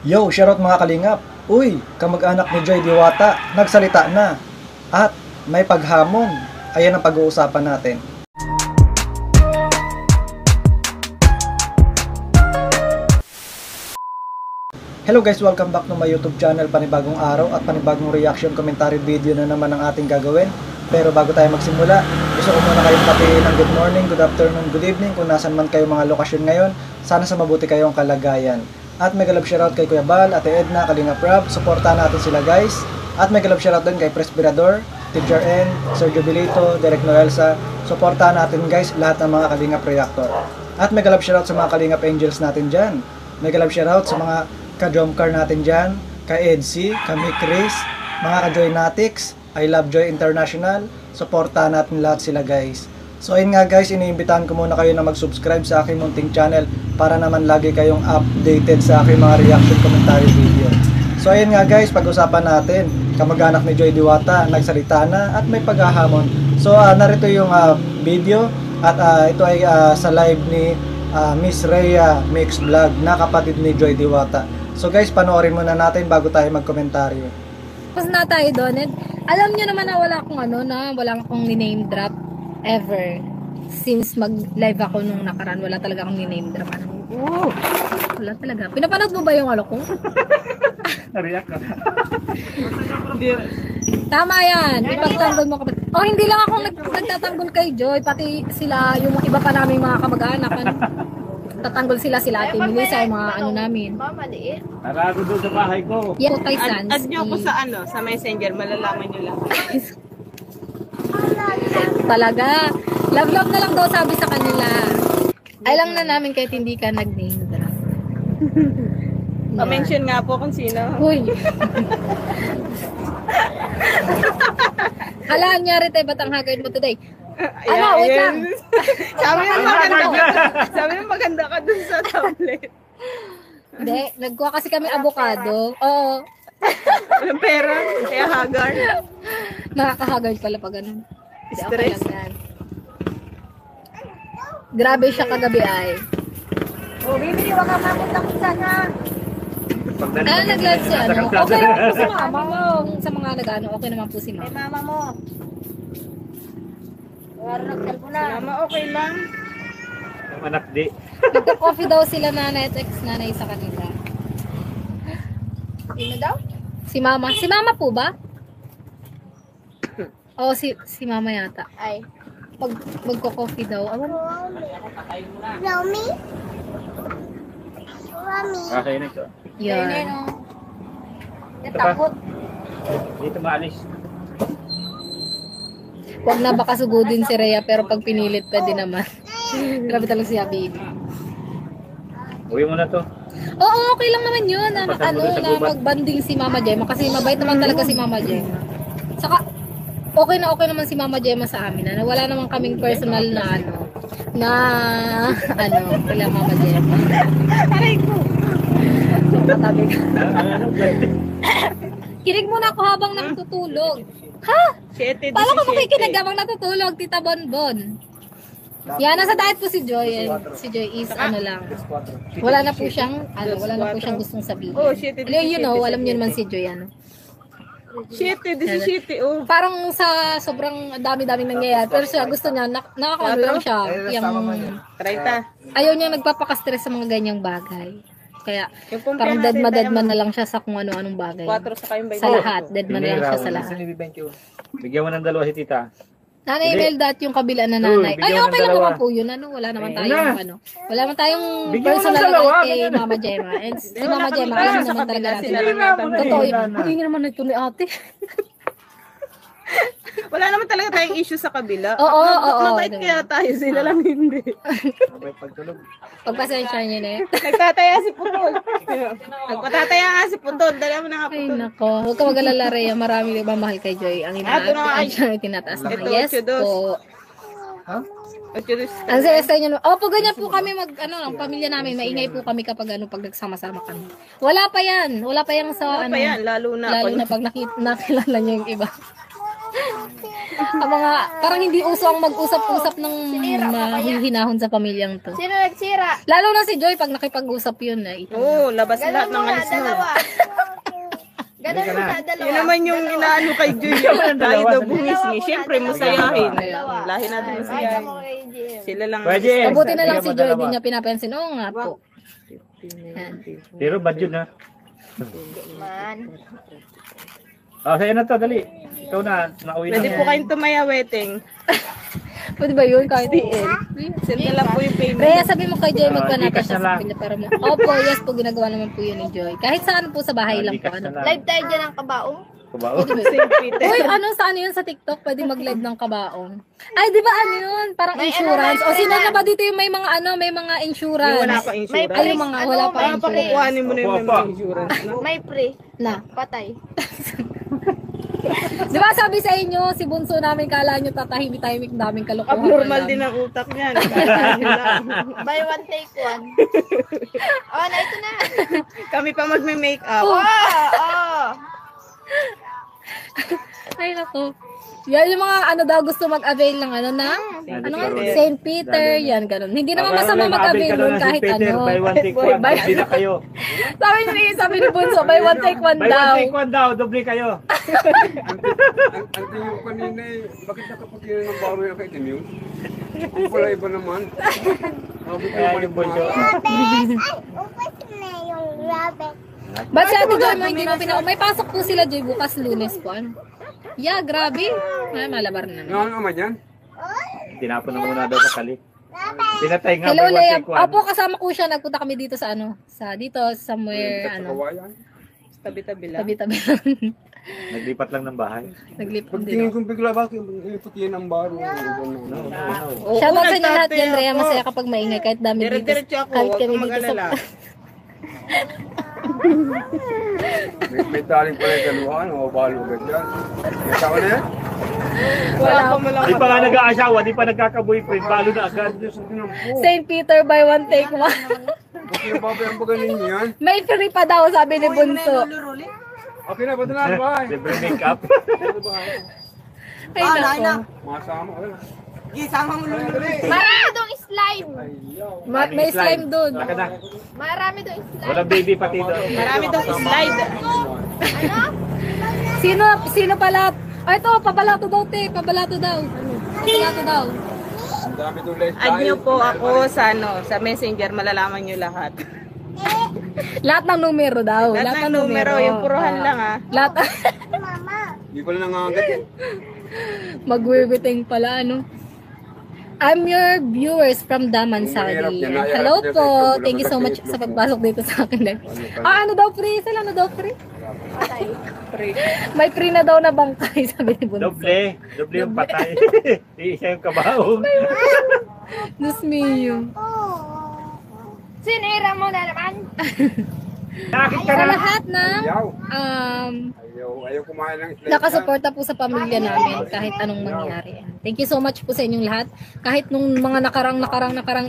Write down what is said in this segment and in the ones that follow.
Yo, shoutout mga kalingap. Uy, kamag-anak ni Joy Diwata, nagsalita na. At may paghamon. Ayan ang pag-uusapan natin. Hello guys, welcome back to my YouTube channel. Panibagong araw at panibagong reaction commentary video na naman ang ating gagawin. Pero bago tayo magsimula, gusto ko muna kayong patiin ng good morning, good afternoon, good evening kung nasan man kayo mga lokasyon ngayon. Sana sa mabuti kayong kalagayan. At mega love shoutout kay Kuya Bal, Ate Edna, Kalingap Rob. Supportahan natin sila guys. At mega love shoutout din kay Prespirador, Teacher N, Sir Jubilito, Derek Noelsa. Supportahan natin guys lahat ng mga Kalingap Reactor. At mega love shoutout sa mga Kalingap Angels natin dyan. Mega love shoutout sa mga ka-Jomcar natin dyan, ka-Edsy, kami Chris, mga ka-Joy Natics, I Love Joy International. Supportahan natin lahat sila guys. So ayun nga guys, iniimbitahan ko muna kayo na mag-subscribe sa aking munting channel para naman lagi kayong updated sa aking mga reaction commentary video. So ayun nga guys, pag-usapan natin, kamag-anak ni Joy Diwata, nagsalita na at may paghahamon. So narito yung video at ito ay sa live ni Miss Rhea Mix Vlog na kapatid ni Joy Diwata. So guys, panoorin muna natin bago tayo magkomentaryo. Tapos na tayo doon. Alam nyo naman na wala akong ni-name drop ever. Since mag-live ako nung nakaraan, wala talaga akong ni-name drop. Wala talaga. Pinapanood mo ba yung ano ko? Nariyak ka. Tama yan. Ipagtanggol mo kapatid. Oh, hindi lang ako nagtatanggol kay Joy. Pati sila, yung iba pa namin mga kamag-anak. Tatanggol sila Ate Melissa, yung mga ano namin. Maliit. Narago doon sa bahay ko. Yan, kay Sans. Add nyo ko sa sa messenger, malalaman nyo lang. Talaga. Love na lang daw sabi sa kanila. Ay lang na namin kahit hindi ka nag-name drop. Pa-mention nga po kung sino. Uy. Alaan niya rin tayo, ba't ang hagard mo today? Ano, wait lang. Sabi mo maganda ka dun sa tablet. Hindi, nagkuha kasi kami avocado. Oo. Walang pera, kaya haggard. Nakakahagard pala pag ganun. Hindi, okay Stress. lang yan. Grabe siya kagabi ay. Bibili wag ka mamit lang sana. Ah, nag-live si ano. Okay naman po si mama mo. Sa mga nag-ano, okay naman po si Ay, mama. mama mo. Mama, okay lang. Yung anak di. Nagka-coffee daw sila nanay at ex-nanay sa kanila. Sino daw? Si mama. Si mama po ba? Oo, si mama yata. Ay. Pag magko-coffee daw. Awan. Romy? Okay na ito. Yan. Takot. Dito maalis. Huwag na baka sugudin si Rhea pero pag pinilit pwede naman. Grabe talaga si Habibi. Uwi mo na to. Oo, okay lang naman yun. Na magbanding si Mama Gemma kasi mabait naman talaga si Mama Gemma. Saka okay naman si Mama Gemma sa amin. Wala naman kaming personal na kila Mama Gemma. Aray ko. Matabi ka. Kinig muna ako habang natutulog. Ha? Paano ko makikinig habang natutulog, Tita Bonbon? Yan, nasa diet po si Joy. Si Joy is lang. Wala na po siyang gustong sabihin. Oh, shit. Alam niyo naman si Joy, Shit, 17, oh. Parang sa sobrang dami-daming nangyayari. Pero siya gusto niya, nakakaano lang siya. Ayaw niya nagpapaka-stress sa mga ganyang bagay. Kaya parang deadma na lang siya sa kung ano-anong bagay. 4 sa kayong Sa lahat, deadma na lang siya sa lahat. Bigyan mo ng dalawa si tita. Nanay Imelda at yung kabila na nanay. Ay, okay lang naman po yun. Wala naman tayong wala naman tayong personal kay Mama Gemma. And si Mama Gemma, alam naman talaga natin. Totoo yun. Hindi naman ito ni ate. Wala naman talaga tayong issue sa kabila. Oo. Mabait kaya tayo, sila lang hindi. Pagpasensya niyo na yun. Nagtataya si Putol. Nagpatataya nga si Putol. Dala mo na nga Ay Putol. nako, huwag ka mag-alala Rhea. Marami nagmamahal kay Joy. Ang tinataas na Ito, yes 8-2. po. Ang saya niyo. Opo, ganyan po kami ang pamilya namin, maingay po kami kapag pag nagsama-sama kami. Wala pa yan sa Lalo na pag nakilala niyo yung iba. Ang mga, parang hindi uso ang mag-usap-usap ng mahihinahon sa pamilyang to. Sino nagsira? Lalo na si Joy pag nakipag-usap yun eh. Oo, labas lahat ng alis mo. Ganun mo na, dalawa. Yun naman yung inaano kay Joy. Lahi daw bungis ni. Siyempre, masayahin. Lahi natin masayahin. Sila lang. Pwede. Mabuti na lang si Joy, Dalawa. di niya pinapansin. Oo nga po. Pero bad yun ha. Man. Sa'yo na to, dali. Ikaw na, nauwi na. Pwede po kayong tumaya wedding. Pwede ba yun? Kahit Send na lang po yung payment. Rhea, sabi mo kay Joy, magpanata Gcash siya na sa lang. pila para mo. Opo, yes po, ginagawa naman po yun ni Joy. Kahit saan po sa bahay lang po. Gcash Ano. na lang. Live tayo dyan ang kabaong. Kubao. St. Peter. Uy, ano, saan yun sa TikTok? Pwede mag-live ng kabaong. Ay, di ba ano yun? Parang insurance. O sino na ba dito yung may mga ano, may mga Yung insurance? wala pa insurance. Ay, yung mga wala pa Para insurance. pakukuhanin mo na yung Opo, mga insurance. No? May pre. Na. Patay. Di ba sabi sa inyo, si Bunso namin kala nyo tatahimik-tahimik daming kalokohan. Abnormal lang. din ang utak niyan. Buy one, take one. Oh, na ito na. Kami pa magme-makeup. Oh, oh. Ay, nako. Yan yung mga ano daw gusto mag-avail ng ano ng ano nga, St. Peter, yan ganun. Hindi naman masama mag-avail nun kahit ano. Buy one, take one. Doble na kayo. Sabi ni Bunso, buy one take one Buy daw. one, take one daw. Doble kayo. Ang tingin ko kanina eh, bakit nakapakilan ng baro yung kay Timyo? Ang pala iba naman. Sabi ko Kaya naman yung bunso. Ba't si Ate Joy mo hindi mo pinaka... May pasok po sila Joy bukas Lunes po. Ano? Yeah, grabe. Ay, malabar na naman. Ano naman yan? Tinapon na muna daw sa kali. Pinatay nga. Hello, buy one, Lea. take one. Opo, kasama ko siya. Nagpunta kami dito sa ano, sa dito, somewhere, Sa ano, kawayan. Tabi-tabi lang. tabi-tabi. Naglipat lang ng bahay. Naglipot Pagtingin din. kong bigla bakit iputiyan ng baro. Oo, Shoutout sa inyo lahat nagtate dyan, Rhea. ako. Masaya kapag maingay kahit dami dito. Dire-diretso ako, Kahit huwag kami kang dito sa... mag-alala. May taling pala yung galuhan, o balo agad yan. Ikaw na yan? Wala pa mo lang. Di pa nga nag-aasawa, di pa nagkaka-boyfriend. Balo na agad. Diyos ang tinampo. St. Peter by one take one. Bakit nababayang ba ganin yan? May free pa daw, sabi ni Bunso. Okay na, ba't na? Bye. Libre make-up. Ay, nako. Masama ka na. Marami dong slime. May slime doon. Saka na. Marami dong slime. Walang baby pati doon. Marami daw slide. Sino pala? Ay, ito, pabalato daw, te. Pabalato daw. Pabalato daw. Ang dami doon let's Add nyo po ako sa ano, sa messenger, malalaman nyo lahat. Lahat ng numero daw. Lahat ng numero, yung puruhan lang ah. Lahat. Hindi ko na nangangagat yan. Magwiwiting pala, ano? I'm your viewers from Damansari. Hello po. Thank you so much sa pagpasok dito sa akin. Ano daw free? Sila ano daw free? May free na daw na bangkay, sabi ni Bunso. Doble. Doble yung patay. Iisa yung kabaong. Diyos mio. Sinira mo na naman. Nakakit ka Sa na. lahat ng Ayaw. Ayaw kumain ng slide. nakasuporta po sa pamilya namin kahit anong mangyari. Thank you so much po sa inyong lahat. Kahit nung mga nakarang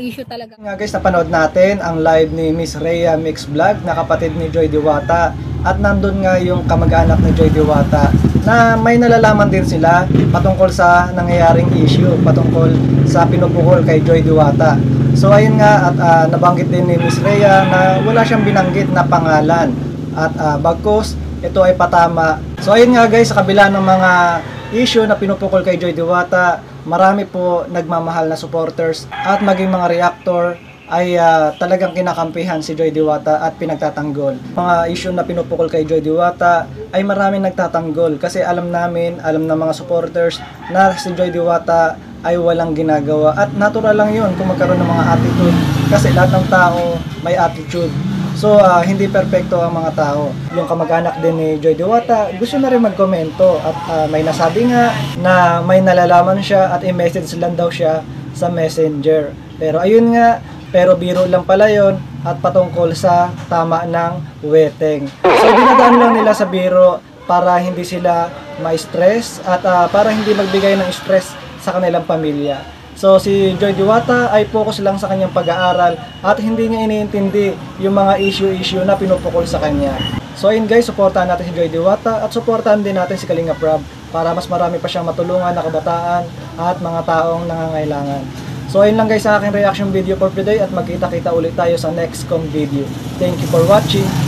issue talaga. Nga guys, napanood natin ang live ni Miss Rhea Mix Vlog na kapatid ni Joy Diwata, at nandun nga yung kamag-anak ni Joy Diwata na may nalalaman din sila patungkol sa nangyayaring issue, patungkol sa pinupukol kay Joy Diwata. So ayun nga, at nabanggit din ni Miss Rhea na wala siyang binanggit na pangalan, at bagkus ito ay patama. So ayun nga guys, sa kabila ng mga issue na pinupukol kay Joy Diwata, marami po nagmamahal na supporters at maging mga reactor ay talagang kinakampihan si Joy Diwata at pinagtatanggol. Mga issue na pinupukol kay Joy Diwata ay maraming nagtatanggol kasi alam ng mga supporters na si Joy Diwata ay walang ginagawa, at natural lang yun kung magkaroon ng mga attitude kasi lahat ng tao may attitude. So, hindi perpekto ang mga tao. Yung kamag-anak din ni Joy Diwata, gusto na rin magkomento at may nasabi nga na may nalalaman siya at i-message lang daw siya sa messenger. Pero ayun nga, pero biro lang pala yon at patungkol sa tama ng weteng. So, dinadaan lang nila sa biro para hindi sila ma-stress at para hindi magbigay ng stress sa kanilang pamilya. So si Joy Diwata ay focus lang sa kanyang pag-aaral at hindi niya iniintindi yung mga issue na pinupukol sa kanya. So ayun guys, suportahan natin si Joy Diwata at suportahan din natin si Kalinga Prab para mas marami pa siyang matulungan na kabataan at mga taong nangangailangan. So ayun lang guys sa aking reaction video for today at magkita-kita ulit tayo sa next video. Thank you for watching.